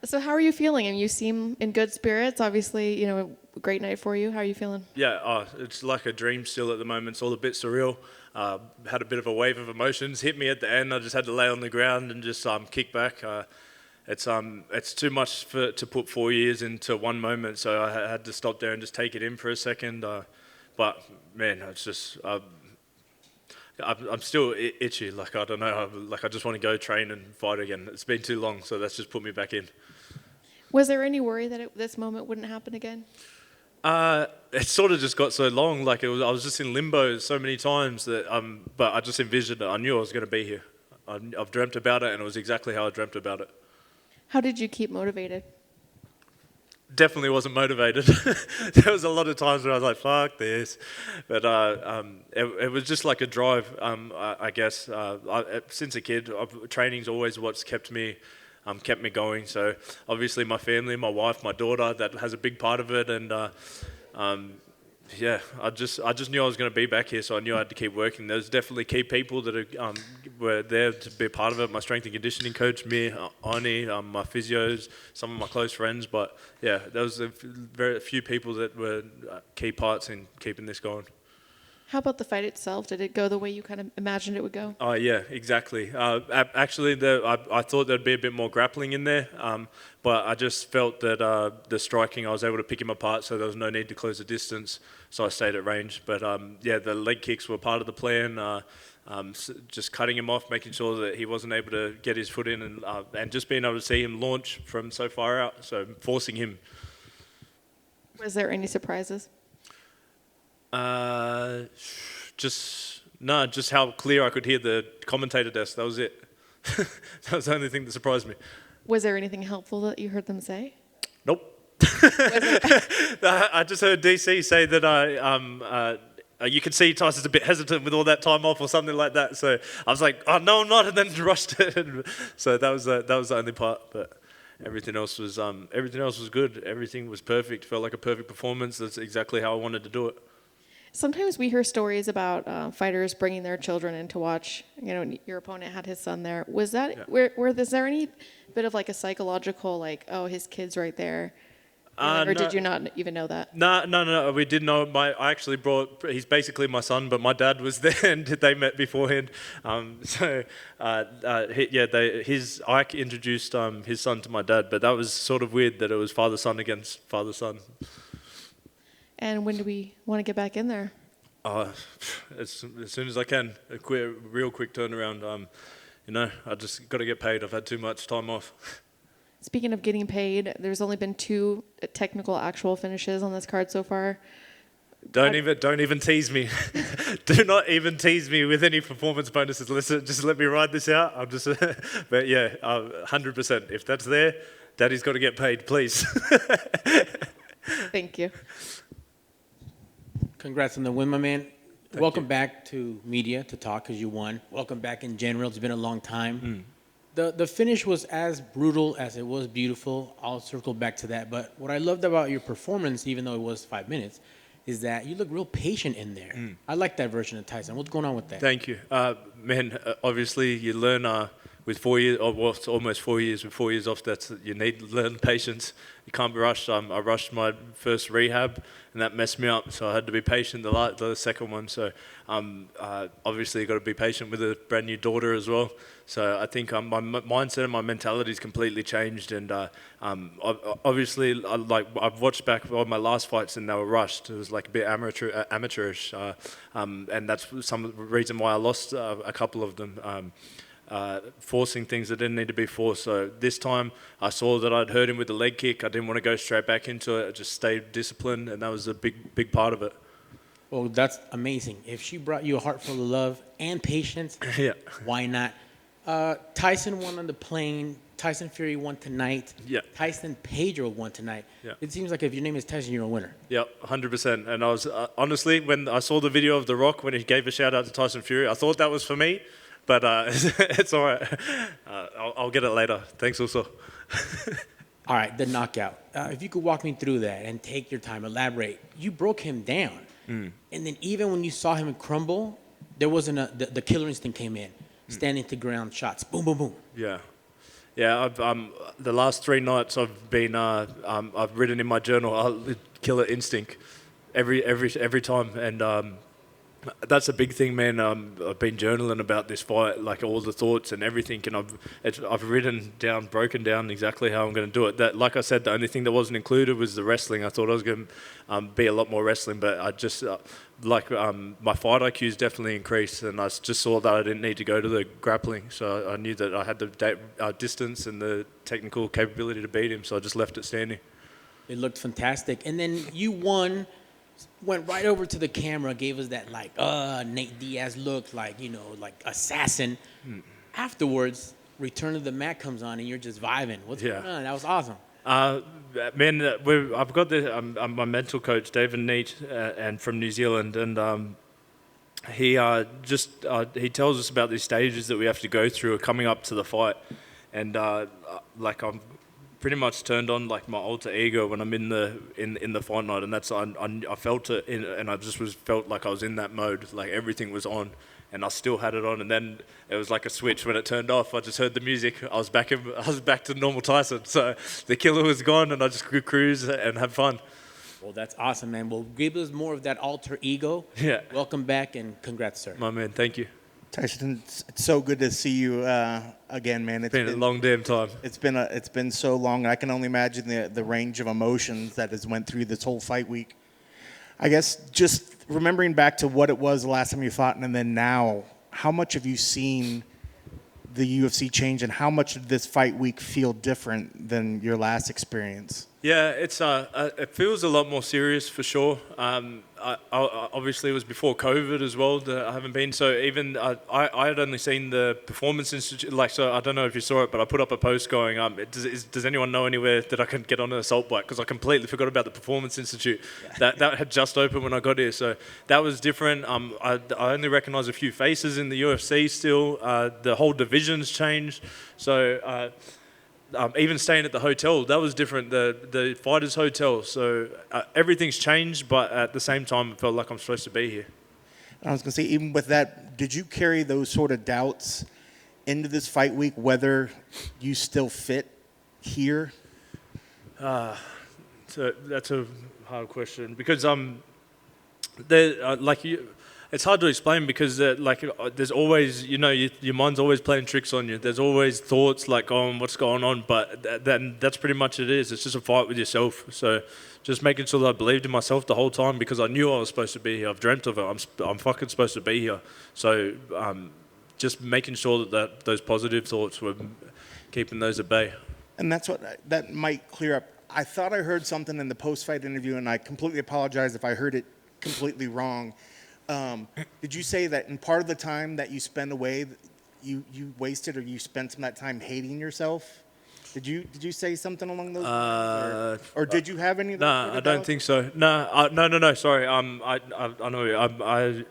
So how are you feeling? And you seem in good spirits. Obviously, a great night for you. How are you feeling? Yeah, it's like a dream still at the moment. It's all a bit surreal. Had a bit of a wave of emotions hit me at the end. I just had to lay on the ground and just kick back. It's too much to put 4 years into one moment, so I had to stop there and just take it in for a second. But man, it's just I'm still itchy. Like I don't know. Like I just want to go train and fight again. It's been too long, so that's just put me back in. Was there any worry that this moment wouldn't happen again? It sort of just got so long. Like I was just in limbo so many times that but I just envisioned it. I knew I was going to be here. I've dreamt about it, and it was exactly how I dreamt about it. How did you keep motivated? Definitely wasn't motivated. There was a lot of times where I was like, "Fuck this," but it was just like a drive. I guess since a kid, training's always what's kept me going. So obviously, my family, my wife, my daughter, that has a big part of it, and yeah, I just knew I was going to be back here, so I knew I had to keep working. There's definitely key people that were there to be a part of it. My strength and conditioning coach, me, Ani, my physios, some of my close friends. But yeah, there was very few people that were key parts in keeping this going. How about the fight itself? Did it go the way you kind of imagined it would go? Oh yeah, exactly. Actually, I thought there'd be a bit more grappling in there, but I just felt that the striking, I was able to pick him apart, so there was no need to close the distance. So I stayed at range. But yeah, the leg kicks were part of the plan. Just cutting him off, making sure that he wasn't able to get his foot in, and just being able to see him launch from so far out, so forcing him. Was there any surprises? Just how clear I could hear the commentator desk. That was it. That was the only thing that surprised me. Was there anything helpful that you heard them say? Nope. I just heard DC say that you could see Tyson's a bit hesitant with all that time off or something like that. So I was like, oh no, I'm not, and then rushed it. So that was the only part, but. Everything else was good. Everything was perfect. Felt like a perfect performance. That's exactly how I wanted to do it. Sometimes we hear stories about fighters bringing their children in to watch. Your opponent had his son there. Was that is there any bit of like a psychological like, oh, his kid's right there, or No. did you not even know that? No. We did know. I actually brought. He's basically my son, but my dad was there, and they met beforehand. Ike introduced his son to my dad, but that was sort of weird that it was father-son against father-son. And when do we want to get back in there? As soon as I can. Real quick turnaround. I just got to get paid. I've had too much time off. Speaking of getting paid, there's only been 2 technical actual finishes on this card so far. Don't even tease me. Do not even tease me with any performance bonuses. Listen, just let me ride this out. I'm just, but yeah, 100%. If that's there, Daddy's got to get paid, please. Thank you. Congrats on the win, my man. Welcome back to media to talk because you won. Welcome back in general. It's been a long time. The finish was as brutal as it was beautiful. I'll circle back to that. But what I loved about your performance, even though it was 5 minutes, is that you look real patient in there. I like that version of Tyson. What's going on with that? Thank you. Man, obviously you learn with 4 years, or well, it's almost 4 years, with 4 years off, you need to learn patience. You can't be rushed. I rushed my first rehab, and that messed me up, so I had to be patient the second one. So obviously you've got to be patient with a brand new daughter as well. So I think my mindset and my mentality has completely changed, and obviously I've watched back all my last fights and they were rushed. It was like a bit amateurish, and that's some reason why I lost a couple of them. Forcing things that didn't need to be forced. So this time I saw that I'd hurt him with the leg kick. I didn't want to go straight back into it. I just stayed disciplined, and that was a big part of it. Well, that's amazing. If she brought you a heart full of love and patience, Yeah. why not? Tyson won on the plane. Tyson Fury won tonight. Yeah. Tyson Pedro won tonight. Yeah. It seems like if your name is Tyson, you're a winner. Yeah, 100%. And I was honestly, when I saw the video of The Rock when he gave a shout out to Tyson Fury, I thought that was for me, but it's all right. I'll get it later. Thanks also. All right, the knockout. If you could walk me through that and take your time, elaborate. You broke him down. And then even when you saw him crumble, there wasn't the killer instinct came in. Standing to ground shots. Boom, boom, boom. Yeah. Yeah, the last 3 nights I've been, I've written in my journal, killer instinct, every time, and that's a big thing, man. I've been journaling about this fight, like all the thoughts and everything, and I've written down, broken down exactly how I'm going to do it. That, like I said, the only thing that wasn't included was the wrestling. I thought I was going to be a lot more wrestling, but I just my fight IQ's definitely increased, and I just saw that I didn't need to go to the grappling, so I knew that I had the distance and the technical capability to beat him, so I just left it standing. It looked fantastic. And then you went right over to the camera, gave us that like, Nate Diaz look, like, like assassin. Afterwards, Return of the Mat comes on and you're just vibing. What's going on? That was awesome. Man, I've got I'm my mental coach, David Neat, and from New Zealand, and he he tells us about these stages that we have to go through coming up to the fight, and like I'm pretty much turned on like my alter ego when I'm in the fight night, and that's I felt it and I just felt like I was in that mode, like everything was on, and I still had it on, and then it was like a switch when it turned off. I just heard the music. I was back to normal Tyson. So the killer was gone, and I just could cruise and have fun. Well, that's awesome, man. Well, give us more of that alter ego. Yeah. Welcome back, and congrats, sir. My man, thank you. Tyson, it's so good to see you again, man. It's been a long damn time. It's been so long. I can only imagine the range of emotions that has went through this whole fight week. I guess just remembering back to what it was the last time you fought, and then now, how much have you seen the UFC change, and how much did this fight week feel different than your last experience? Yeah, it feels a lot more serious for sure. I obviously, it was before COVID as well that I haven't been. So even I had only seen the Performance Institute. Like, so I don't know if you saw it, but I put up a post going, does anyone know anywhere that I can get on an assault bike? Because I completely forgot about the Performance Institute. Yeah. That had just opened when I got here. So that was different. I only recognize a few faces in the UFC still. The whole division's changed. So even staying at the hotel, that was different, the Fighters Hotel. So everything's changed, but at the same time, it felt like I'm supposed to be here. I was going to say, even with that, did you carry those sort of doubts into this fight week, whether you still fit here? So that's a hard question, because it's hard to explain, because there's always, your mind's always playing tricks on you. There's always thoughts like, what's going on? But that's pretty much it is. It's just a fight with yourself. So just making sure that I believed in myself the whole time, because I knew I was supposed to be here. I've dreamt of it. I'm fucking supposed to be here. So just making sure that those positive thoughts were keeping those at bay. And that's that might clear up. I thought I heard something in the post-fight interview, and I completely apologize if I heard it completely wrong. Did you say that in part of the time that you spend away, you wasted, or you spent some of that time hating yourself? Did you say something along those lines, or did you have any of those? No, I don't think so. No. Sorry. I know.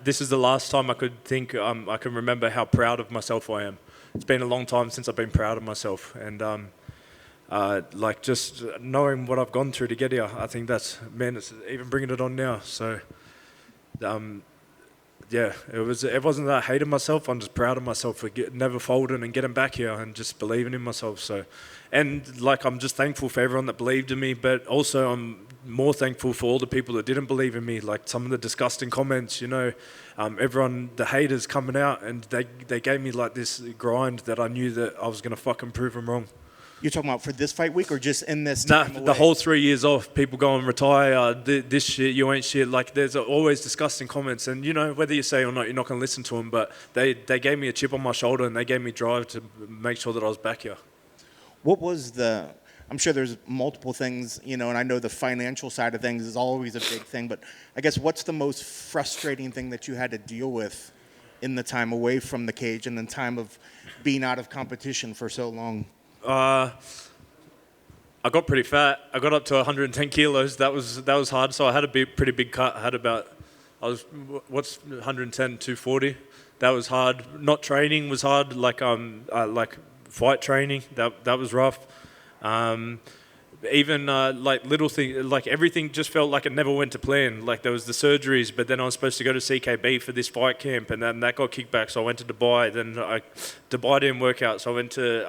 This is the last time I could think. I can remember how proud of myself I am. It's been a long time since I've been proud of myself, and like just knowing what I've gone through to get here. I think it's even bringing it on now. So. Yeah, it wasn't that I hated myself. I'm just proud of myself for never folding and getting back here and just believing in myself. So, and like, I'm just thankful for everyone that believed in me, but also I'm more thankful for all the people that didn't believe in me. Like some of the disgusting comments, everyone, the haters coming out, and they gave me like this grind that I knew that I was gonna fucking prove them wrong. You're talking about for this fight week, or just in this time away? The whole 3 years off, people go and retire, this shit, you ain't shit. Like, there's always disgusting comments, and whether you say or not, you're not going to listen to them, but they gave me a chip on my shoulder, and they gave me drive to make sure that I was back here. What was I'm sure there's multiple things, and I know the financial side of things is always a big thing, but I guess what's the most frustrating thing that you had to deal with in the time away from the cage and the time of being out of competition for so long? I got pretty fat. I got up to 110 kilos. That was hard. So I had a pretty big cut. I was 110, 240. That was hard. Not training was hard. Like fight training. That was rough. even like little things, like everything just felt like it never went to plan. Like there was the surgeries, but then I was supposed to go to CKB for this fight camp, and then that got kicked back. So I went to Dubai. Then Dubai didn't work out, so I went to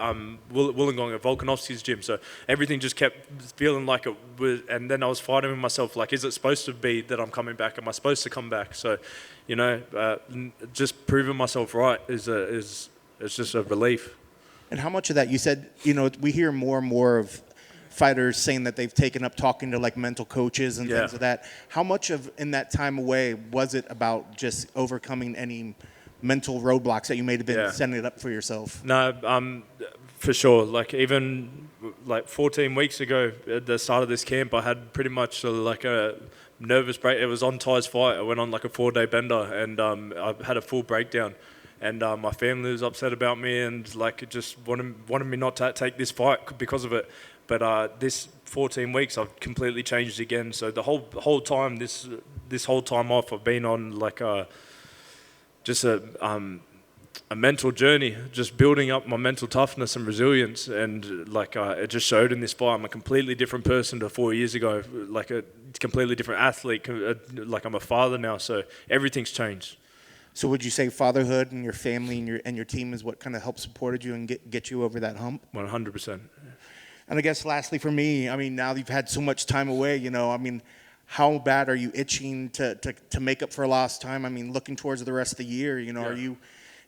Wollongong at Volkanovski's gym. So everything just kept feeling like it was. And then I was fighting with myself, like, is it supposed to be that I'm coming back? Am I supposed to come back? So, you know, just proving myself right is just a relief. And how much of that, you said, you know, we hear more and more of fighters saying that they've taken up talking to like mental coaches and things like that. How much of in that time away was it about just overcoming any mental roadblocks that you may have been setting it up for yourself? No, for sure. Like even like 14 weeks ago at the start of this camp, I had pretty much like a nervous break. It was on Ty's fight. I went on like a 4-day bender, and I had a full breakdown. And my family was upset about me, and like it just wanted me not to take this fight because of it. But this 14 weeks, I've completely changed again. So the whole time, this whole time off, I've been on like just a mental journey, just building up my mental toughness and resilience. And like it just showed in this fight. I'm a completely different person to 4 years ago. Like a completely different athlete. Like I'm a father now, so everything's changed. So would you say fatherhood and your family and your team is what kind of helped supported you and get you over that hump? 100%. And I guess lastly for me, I mean, now you've had so much time away, you know, I mean, how bad are you itching to make up for lost time? I mean, looking towards the rest of the year, you know,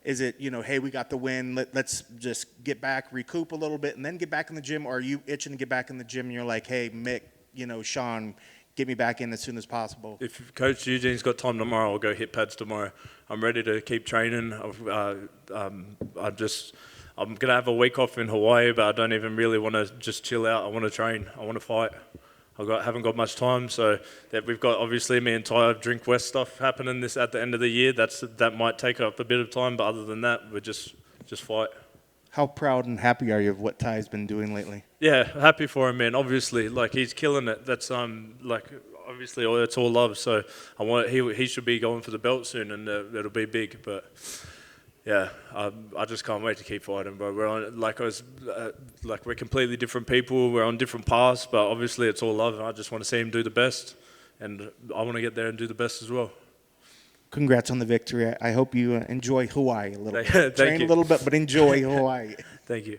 is it, you know, hey, we got the win, let's just get back, recoup a little bit, and then get back in the gym? Or are you itching to get back in the gym and you're like, hey, Mick, you know, Sean, get me back in as soon as possible? If Coach Eugene's got time tomorrow, I'll go hit pads tomorrow. I'm ready to keep training. I'm going to have a week off in Hawaii, but I don't even really want to just chill out. I want to train. I want to fight. Haven't got much time, so that we've got, obviously, me and Ty Drink West stuff happening at the end of the year. That might take up a bit of time, but other than that, we're just fight. How proud and happy are you of what Ty's been doing lately? Yeah, happy for him, man. Obviously, like he's killing it. That's like obviously it's all love. So he should be going for the belt soon, and it'll be big. But yeah, I just can't wait to keep fighting, bro. We're on we're completely different people. We're on different paths, but obviously it's all love. I just want to see him do the best, and I want to get there and do the best as well. Congrats on the victory. I hope you enjoy Hawaii a little bit. Thank Train you. a little bit, but enjoy Hawaii. Thank you.